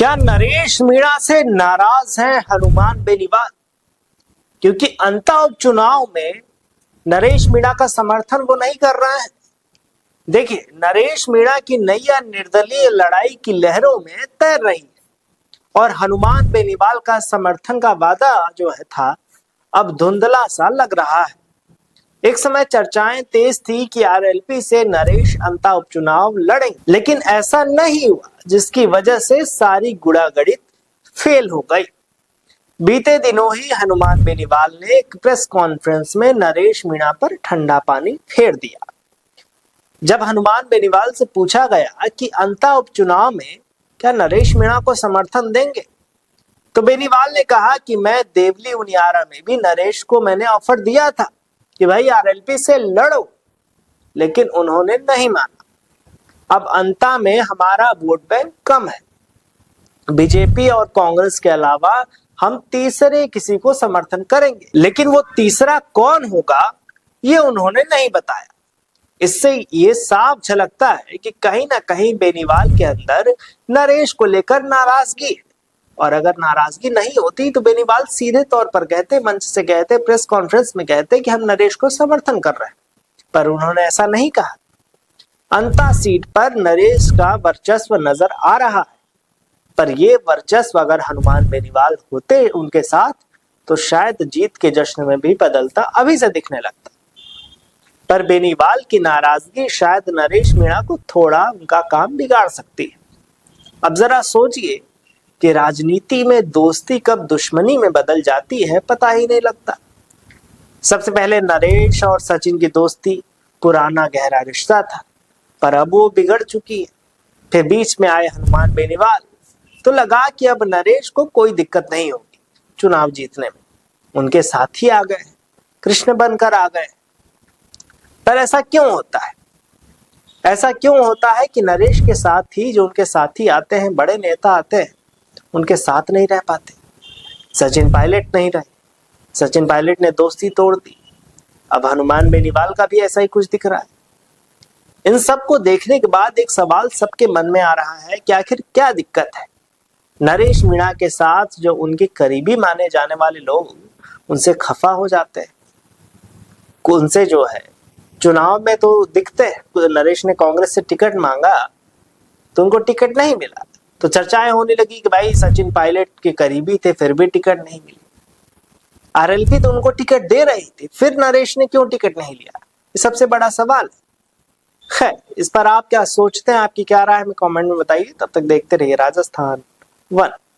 क्या नरेश मीणा से नाराज है हनुमान बेनीवाल? क्योंकि अंता उपचुनाव में नरेश मीणा का समर्थन वो नहीं कर रहा है। देखिए, नरेश मीणा की नैया निर्दलीय लड़ाई की लहरों में तैर रही है और हनुमान बेनीवाल का समर्थन का वादा जो है था अब धुंधला सा लग रहा है। एक समय चर्चाएं तेज थी कि आरएलपी से नरेश अंता उपचुनाव लड़ेंगे, लेकिन ऐसा नहीं हुआ, जिसकी वजह से सारी गुड़ागड़ित फेल हो गई। बीते दिनों ही हनुमान बेनीवाल ने एक प्रेस कॉन्फ्रेंस में नरेश मीणा पर ठंडा पानी फेर दिया। जब हनुमान बेनीवाल से पूछा गया कि अंता उपचुनाव में क्या नरेश मीणा को समर्थन देंगे, तो बेनीवाल ने कहा कि मैं देवली उनियारा में भी नरेश को मैंने ऑफर दिया था कि भाई आरएलपी से लड़ो, लेकिन उन्होंने नहीं माना। अब अंता में हमारा वोट बैंक कम है, बीजेपी और कांग्रेस के अलावा हम तीसरे किसी को समर्थन करेंगे, लेकिन वो तीसरा कौन होगा ये उन्होंने नहीं बताया। इससे ये साफ झलकता है कि कहीं ना कहीं बेनीवाल के अंदर नरेश को लेकर नाराजगी है, और अगर नाराजगी नहीं होती तो बेनीवाल सीधे तौर पर कहते, मंच से कहते, प्रेस कॉन्फ्रेंस में कहते कि हम नरेश को समर्थन कर रहे हैं, पर उन्होंने ऐसा नहीं कहा। अंता सीट पर नरेश का वर्चस्व नजर आ रहा है, पर यह वर्चस्व अगर हनुमान बेनीवाल होते उनके साथ तो शायद जीत के जश्न में भी बदलता अभी से दिखने लगता। पर बेनीवाल की नाराजगी शायद नरेश मीणा को थोड़ा उनका काम बिगाड़ सकती है। अब जरा सोचिए कि राजनीति में दोस्ती कब दुश्मनी में बदल जाती है पता ही नहीं लगता। सबसे पहले नरेश और सचिन की दोस्ती पुराना गहरा रिश्ता था, पर अब वो बिगड़ चुकी है। फिर बीच में आए हनुमान बेनीवाल, तो लगा कि अब नरेश को कोई दिक्कत नहीं होगी चुनाव जीतने में। उनके साथी आ गए, कृष्ण बनकर आ गए। पर ऐसा क्यों होता है? ऐसा क्यों होता है कि नरेश के साथ ही जो उनके साथी आते हैं, बड़े नेता आते हैं, उनके साथ नहीं रह पाते? सचिन पायलट नहीं रहे, सचिन पायलट ने दोस्ती तोड़ दी। अब हनुमान बेनीवाल का भी ऐसा ही कुछ दिख रहा है। इन सब को देखने के बाद एक सवाल सबके मन में आ रहा है कि आखिर क्या दिक्कत है? नरेश मीणा के साथ जो उनके करीबी माने जाने वाले लोग उनसे खफा हो जाते हैं, उनसे जो है चुनाव में तो दिखते हैं। नरेश ने कांग्रेस से टिकट मांगा तो उनको टिकट नहीं मिला, तो चर्चाएं होने लगी कि भाई सचिन पायलट के करीबी थे फिर भी टिकट नहीं मिली। आरएलपी तो उनको टिकट दे रही थी, फिर नरेश ने क्यों टिकट नहीं लिया? ये सबसे बड़ा सवाल है। खैर, इस पर आप क्या सोचते हैं, आपकी क्या राय है, हमें कमेंट में बताइए। तब तक देखते रहिए राजस्थान वन।